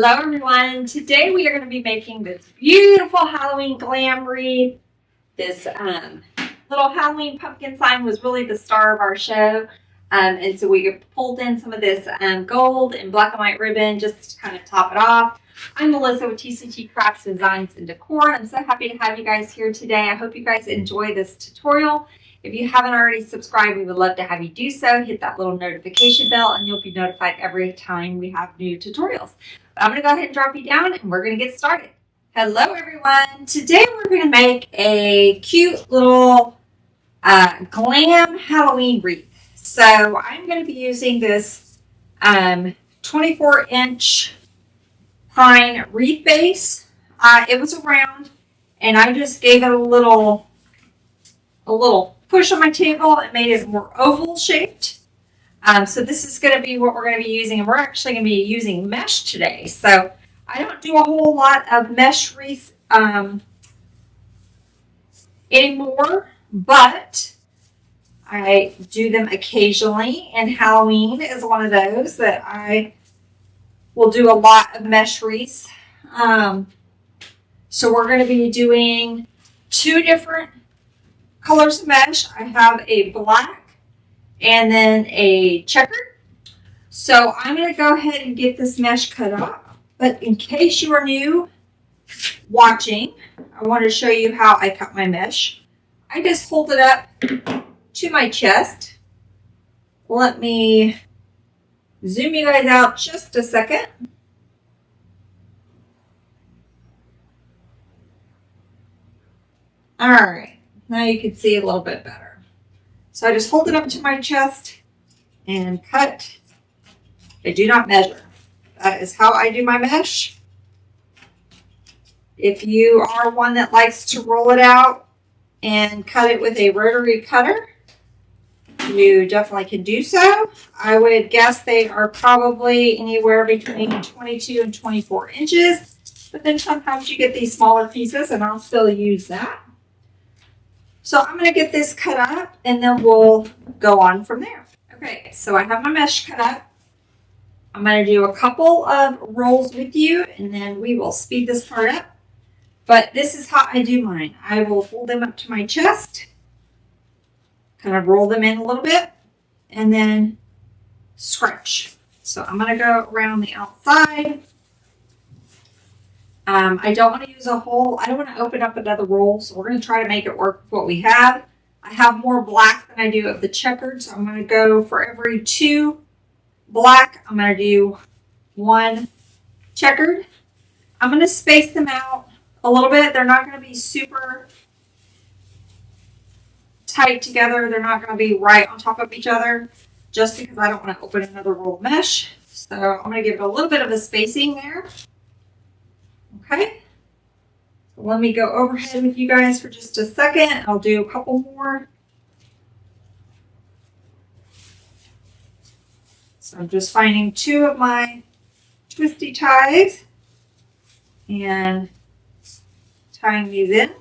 Hello everyone, today we are going to be making this beautiful Halloween glam wreath. This little Halloween pumpkin sign was really the star of our show. And so we pulled in some of this gold and black and white ribbon just to kind of top it off. I'm Melissa with TCT Crafts Designs and Decor. I'm so happy to have you guys here today. I hope you guys enjoy this tutorial. If you haven't already subscribed, we would love to have you do so. Hit that little notification bell and you'll be notified every time we have new tutorials. But I'm going to go ahead and drop you down and we're going to get started. Hello everyone. Today we're going to make a cute little glam Halloween wreath. So I'm going to be using this 24-inch pine wreath base. It was round and I just gave it a little push on my table and made it more oval shaped. So this is going to be what we're going to be using, and we're actually going to be using mesh today. So I don't do a whole lot of mesh wreaths anymore, but I do them occasionally, and Halloween is one of those that I will do a lot of mesh wreaths. So we're going to be doing two different colors of mesh. I have a black and then a checkered. So I'm going to go ahead and get this mesh cut off. But in case you are new watching, I want to show you how I cut my mesh. I just hold it up to my chest. Let me zoom you guys out just a second. All right. Now you can see a little bit better. So I just hold it up to my chest and cut. I do not measure. That is how I do my mesh. If you are one that likes to roll it out and cut it with a rotary cutter, you definitely can do so. I would guess they are probably anywhere between 22 and 24 inches. But then sometimes you get these smaller pieces and I'll still use that. So I'm going to get this cut up and then we'll go on from there. Okay, so I have my mesh cut up. I'm going to do a couple of rolls with you and then we will speed this part up. But this is how I do mine. I will hold them up to my chest, kind of roll them in a little bit, and then scrunch. So I'm going to go around the outside. I don't want to use a whole, I don't want to open up another roll, so we're going to try to make it work with what we have. I have more black than I do of the checkered, so I'm going to go for every 2 black, I'm going to do 1 checkered. I'm going to space them out a little bit. They're not going to be super tight together. They're not going to be right on top of each other, just because I don't want to open another roll of mesh. So I'm going to give it a little bit of a spacing there. Okay, so let me go overhead with you guys for just a second. I'll do a couple more. So I'm just finding 2 of my twisty ties and tying these in.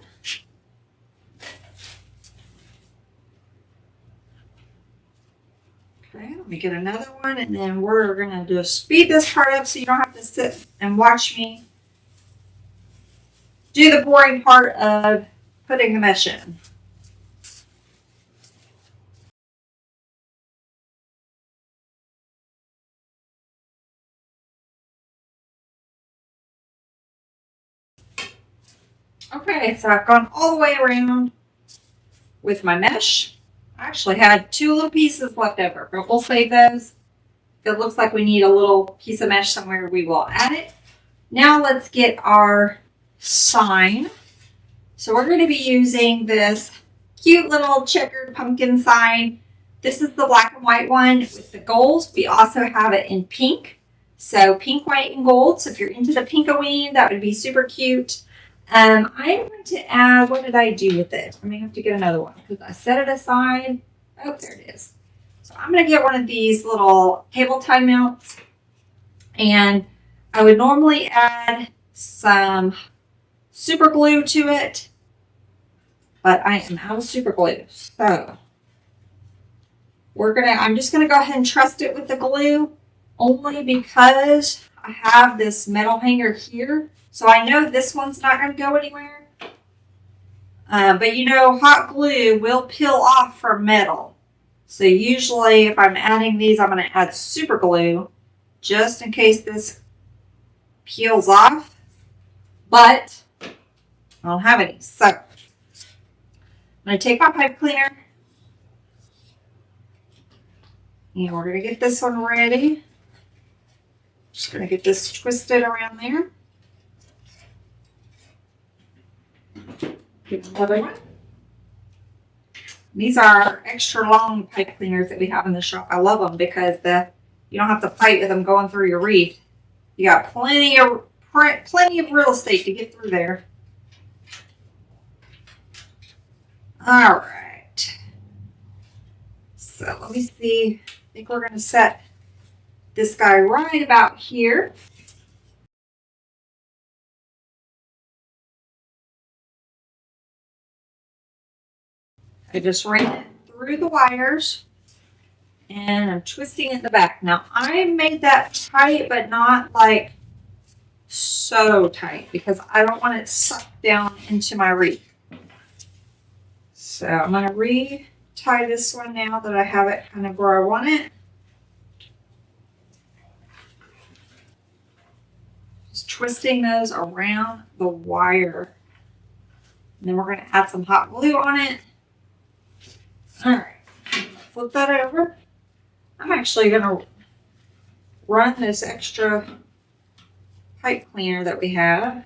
Okay, let me get another one, and then we're going to just speed this part up so you don't have to sit and watch me do the boring part of putting the mesh in. Okay, so I've gone all the way around with my mesh. I actually had 2 little pieces left over, but we'll save those. If it looks like we need a little piece of mesh somewhere, we will add it. Now let's get our sign. So we're going to be using this cute little checkered pumpkin sign. This is the black and white one with the gold. We also have it in pink. So pink, white, and gold. So if you're into the Pinkoween, that would be super cute. I'm going to add, what did I do with it? I may have to get another one because I set it aside. Oh, there it is. So I'm going to get one of these little cable tie mounts. And I would normally add some super glue to it, but I am out of super glue. So I'm just gonna go ahead and trust it with the glue, only because I have this metal hanger here, so I know this one's not going to go anywhere. But you know, hot glue will peel off from metal. So usually if I'm adding these, I'm going to add super glue just in case this peels off. But I don't have any. So I'm going to take my pipe cleaner. And we're going to get this one ready. Just going to get this twisted around there. Get another one. These are extra long pipe cleaners that we have in the shop. I love them because you don't have to fight with them going through your wreath. You got plenty of real estate to get through there. All right. So let me see. I think we're going to set this guy right about here. I just ran it through the wires and I'm twisting it in the back. Now I made that tight, but not like so tight because I don't want it sucked down into my wreath. So I'm going to re-tie this one now that I have it kind of where I want it. Just twisting those around the wire. And then we're going to add some hot glue on it. All right, flip that over. I'm actually going to run this extra pipe cleaner that we have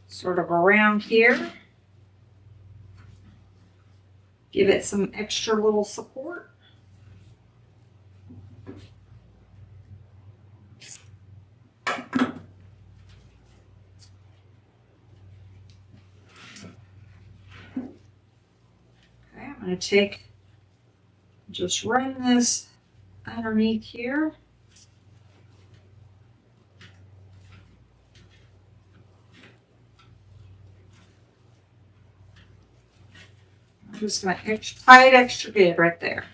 sort of around here. Give it some extra little support. I'm going to just run this underneath here. I'm just going to tie it extra good right there.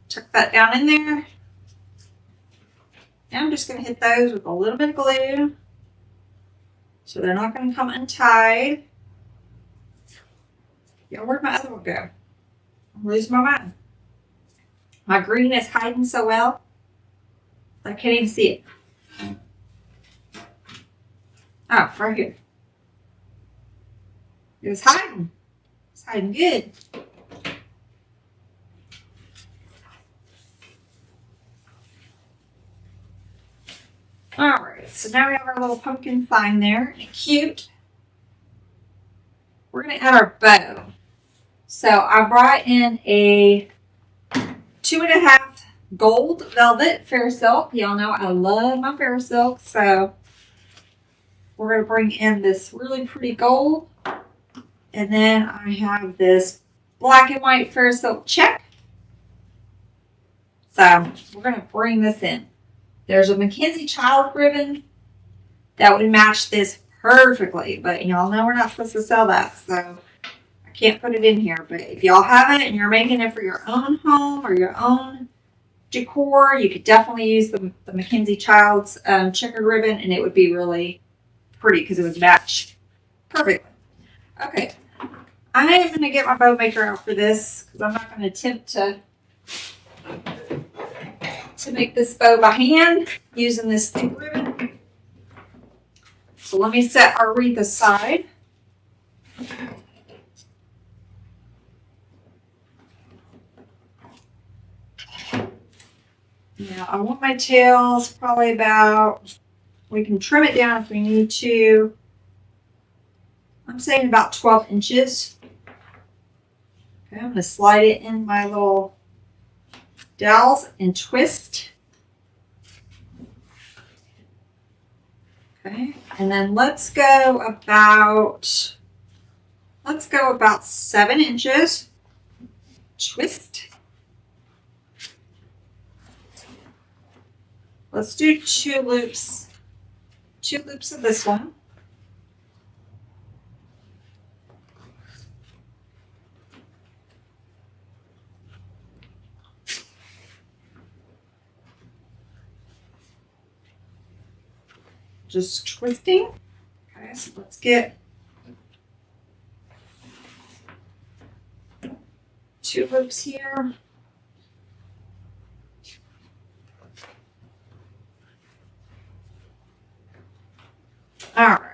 Tuck that down in there. Now I'm just going to hit those with a little bit of glue so they're not going to come untied. Yeah, where'd my other one go? I'm losing my mind. My green is hiding so well, I can't even see it. Oh, right here. It was hiding. It's hiding good. Alright, so now we have our little pumpkin sign there. Cute. We're going to add our bow. So I brought in a 2.5 gold velvet fair silk. Y'all know I love my fair silk. So we're going to bring in this really pretty gold. And then I have this black and white fair silk check. So we're going to bring this in. There's a Mackenzie child ribbon that would match this perfectly, but y'all know we're not supposed to sell that, so I can't put it in here. But if y'all have it and you're making it for your own home or your own decor, you could definitely use the Mackenzie child's checkered ribbon, and it would be really pretty because it would match perfectly. Okay, I am going to get my bow maker out for this because I'm not going to attempt to make this bow by hand using this thick ribbon. So let me set our wreath aside. Now I want my tails probably about, we can trim it down if we need to. I'm saying about 12 inches. Okay, I'm going to slide it in my little dowels and twist. Okay, and then let's go about 7 inches. Twist. Let's do 2 loops. 2 loops of this one. just twisting. Okay, so let's get 2 loops here. All right.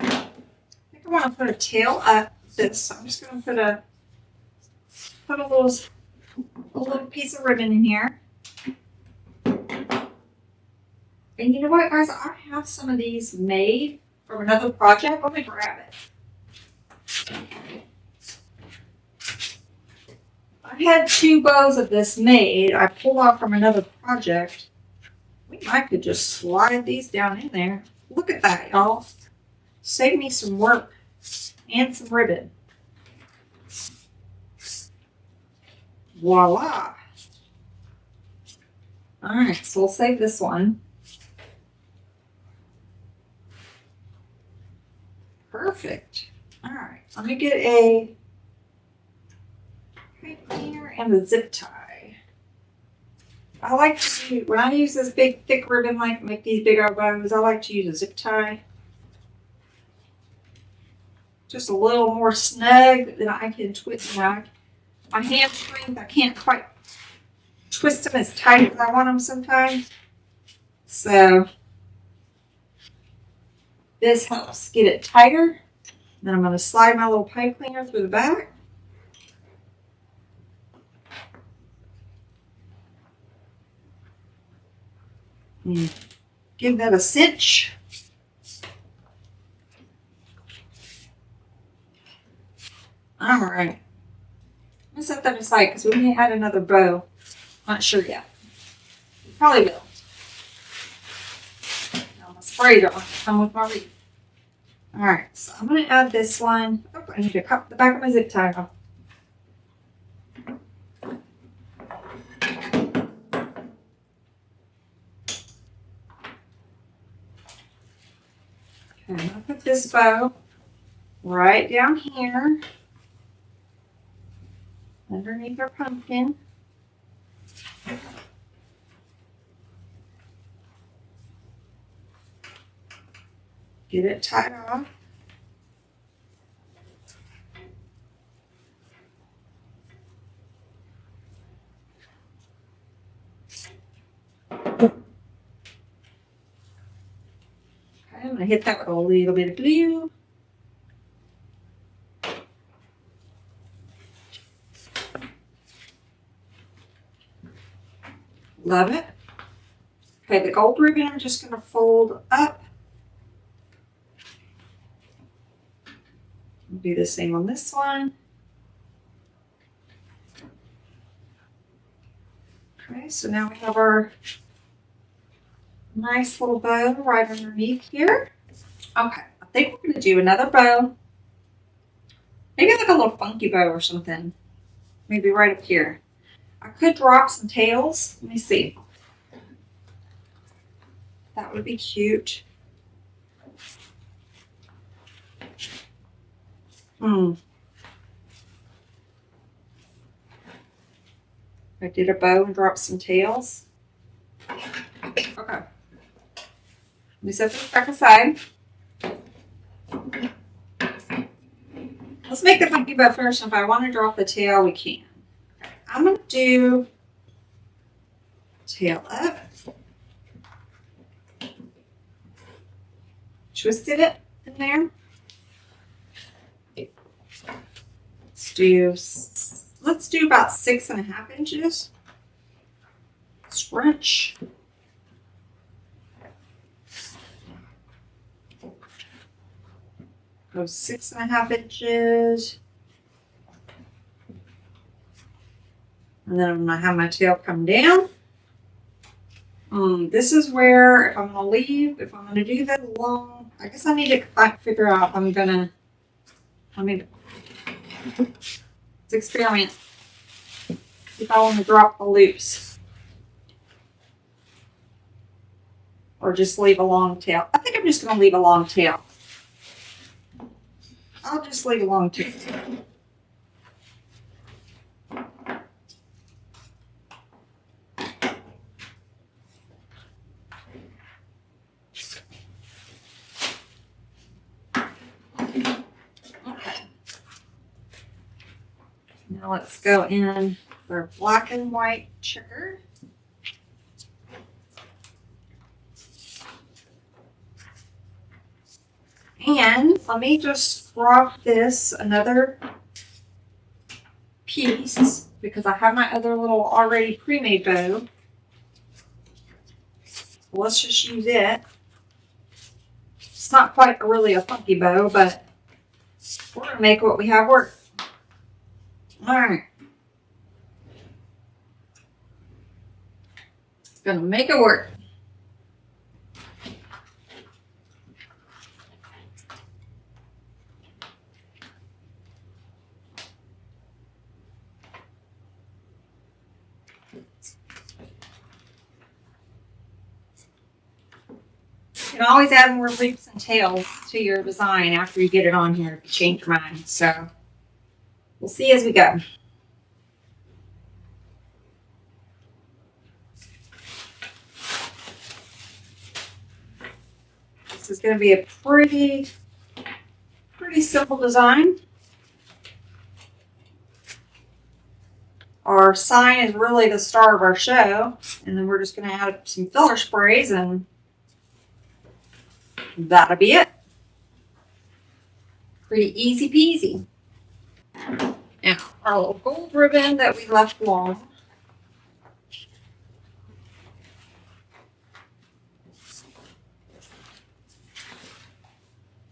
I want to put a tail up this, so I'm just going to put a little piece of ribbon in here. And you know what, guys? I have some of these made from another project. Let me grab it. I had 2 bows of this made. I pulled off from another project. I could just slide these down in there. Look at that, y'all. Save me some work and some ribbon. Voila. All right, so we'll save this one. Perfect. All right, let me get a pipe cleaner and a zip tie. I like to, when I use this big thick ribbon, like make these big old bows, I like to use a zip tie. Just a little more snug that I can twist around. My hamstrings, I can't quite twist them as tight as I want them sometimes. So this helps get it tighter. Then I'm going to slide my little pipe cleaner through the back. And give that a cinch. All right. I'm going to set that aside because we may add another bow. Not sure yet. Probably will. I'm afraid it won't come with my wreath. All right, so I'm going to add this one. Oh, I need to cut the back of my zip tie off. Okay, I'm going to put this bow right down here underneath our pumpkin. Get it tied off. Okay, I'm going to hit that with a little bit of glue. Love it. Okay, the gold ribbon I'm just going to fold up. Do the same on this one. Okay, so now we have our nice little bow right underneath here. Okay, I think we're going to do another bow. Maybe like a little funky bow or something. Maybe right up here. I could drop some tails. Let me see. That would be cute. I did a bow and dropped some tails. Okay. Let me set this back aside. Let's make the funky bow first. If I want to drop the tail, we can. Okay. I'm going to do tail up. Twisted it in there. Let's do about 6.5 inches. Scrunch. Go 6.5 inches. And then I'm going to have my tail come down. This is where if I'm going to do that long, I guess I need to figure out let's experiment. If I want to drop the loops. Or just leave a long tail. I think I'm just going to leave a long tail. I'll just leave a long tail. Now let's go in for black and white checker. And let me just crop this another piece because I have my other little already pre-made bow. Let's just use it. It's not quite really a funky bow, but we're going to make what we have work. Alright. Gonna make it work. You can always add more leaves and tails to your design after you get it on here if you change your mind. So we'll see as we go. This is going to be a pretty simple design. Our sign is really the star of our show, and then we're just going to add some filler sprays and that'll be it. Pretty easy peasy. Now, our little gold ribbon that we left long.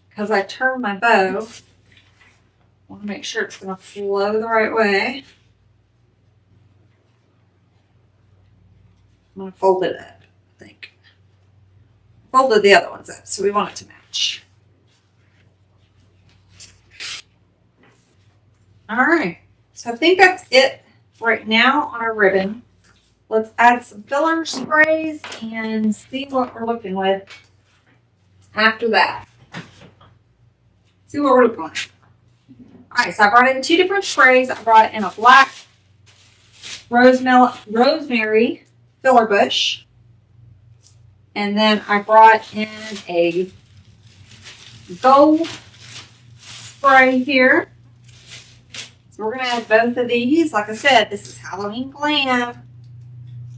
Because I turned my bow, I want to make sure it's going to flow the right way. I'm going to fold it up, I think. Folded the other ones up, so we want it to match. Alright, so I think that's it right now on our ribbon. Let's add some filler sprays and see what we're looking with after that. See what we're looking with. Alright, so I brought in 2 different sprays. I brought in a black rosemary filler bush. And then I brought in a gold spray here. So we're going to add both of these. Like I said, this is Halloween Glam.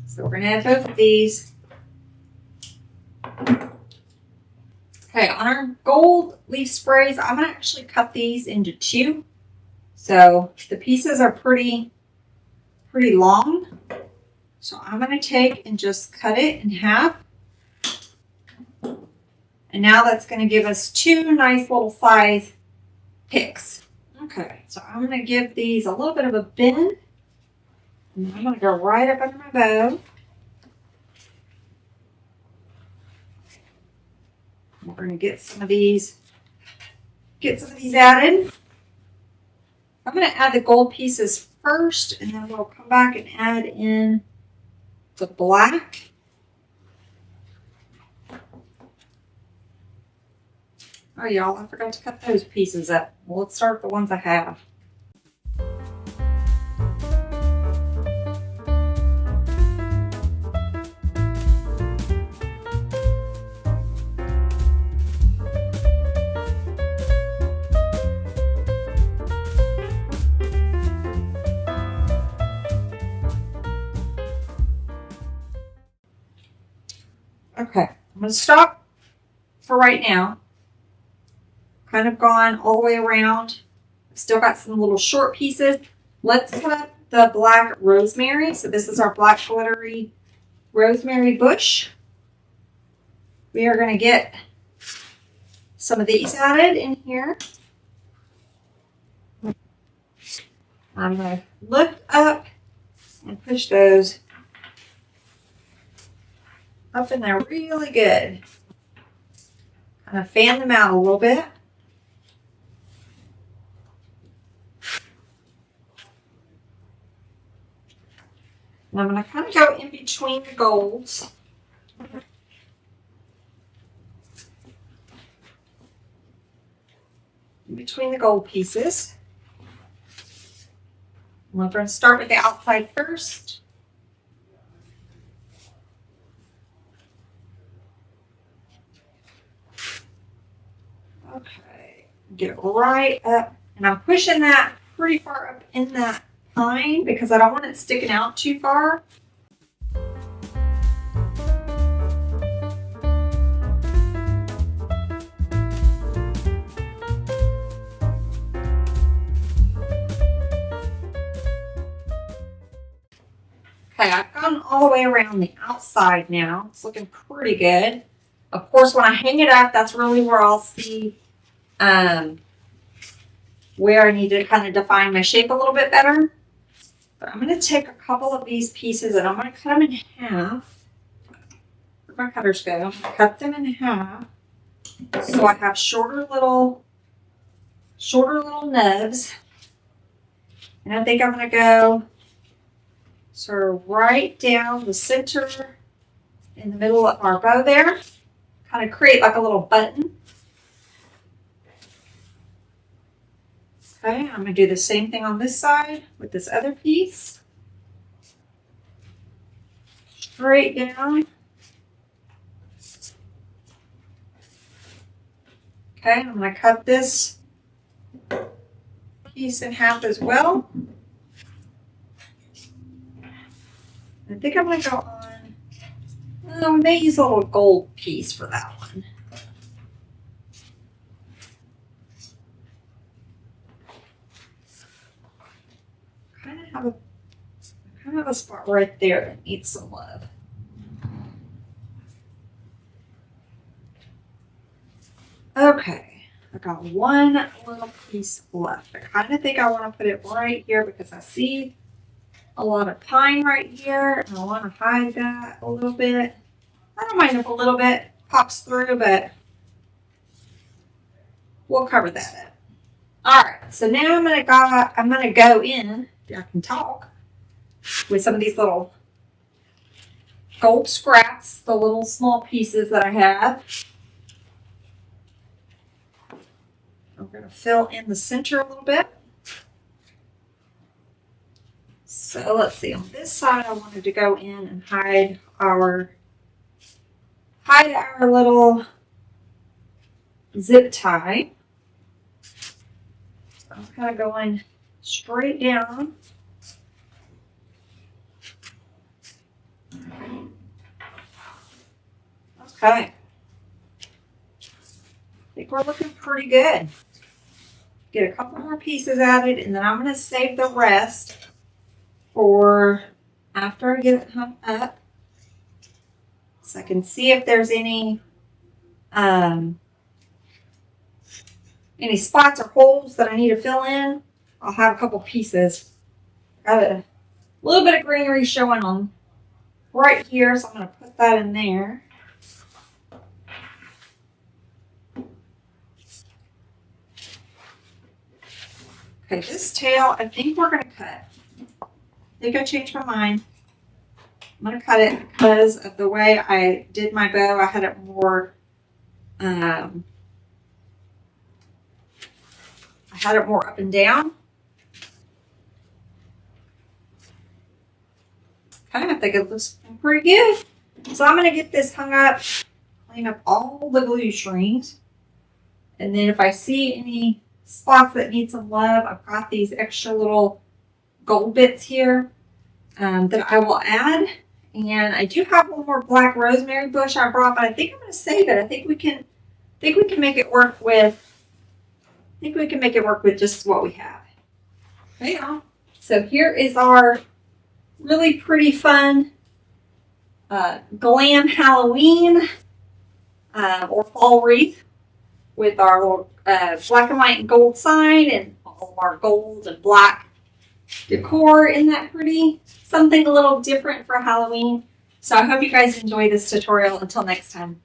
So we're going to add both of these. Okay, on our gold leaf sprays, I'm going to actually cut these into 2. So the pieces are pretty long. So I'm going to take and just cut it in half. And now that's going to give us 2 nice little size picks. Okay, so I'm going to give these a little bit of a bend. And I'm going to go right up under my bow. We're going to get some of these added. I'm going to add the gold pieces first, and then we'll come back and add in the black. Oh, y'all, I forgot to cut those pieces up. Well, let's start with the ones I have. Okay, I'm going to stop for right now. Kind of gone all the way around. I've still got some little short pieces. Let's cut the black rosemary. So this is our black glittery rosemary bush. We are going to get some of these added in here. I'm going to lift up and push those up in there really good. Kind of fan them out a little bit. And I'm going to kind of go in between the golds. In between the gold pieces. We're going to start with the outside first. Okay, get it right up. And I'm pushing that pretty far up in that pine because I don't want it sticking out too far. Okay, I've gone all the way around the outside now. It's looking pretty good. Of course, when I hang it up, that's really where I'll see where I need to kind of define my shape a little bit better. But I'm going to take a couple of these pieces and I'm going to cut them in half. Where'd my cutters go? I'm going to cut them in half so I have shorter little nubs. And I think I'm going to go sort of right down the center in the middle of our bow there. Kind of create like a little button. Okay, I'm going to do the same thing on this side with this other piece. Straight down. Okay, I'm going to cut this piece in half as well. I think I'm going to go on, we may use a little gold piece for that one. I kind of have a spot right there that needs some love. Okay, I got one little piece left. I kind of think I want to put it right here because I see a lot of pine right here, and I want to hide that a little bit. I don't mind if a little bit pops through, but we'll cover that up. All right, so now I'm gonna go in. I can talk with some of these little gold scraps, the little small pieces that I have. I'm going to fill in the center a little bit. So let's see, on this side I wanted to go in and hide our little zip tie. So I'm kind of going straight down. Okay. I think we're looking pretty good. Get a couple more pieces added, and then I'm going to save the rest for after I get it hung up. So I can see if there's any spots or holes that I need to fill in. I'll have a couple pieces. Got a little bit of greenery showing on right here, so I'm going to put that in there. Okay, this tail, I think we're going to cut. I think I changed my mind. I'm going to cut it because of the way I did my bow. I had it more, up and down. Okay, I think it looks pretty good. So I'm going to get this hung up, clean up all the glue strings. And then if I see any spots that need some love, I've got these extra little gold bits here that I will add. And I do have one more black rosemary bush I brought, but I think I'm going to save it. I think we can make it work with just what we have. Okay, y'all. So here is our really pretty fun Glam Halloween or fall wreath with our little black and white and gold sign and all of our gold and black decor. Isn't that pretty? Something a little different for Halloween. So I hope you guys enjoy this tutorial. Until next time.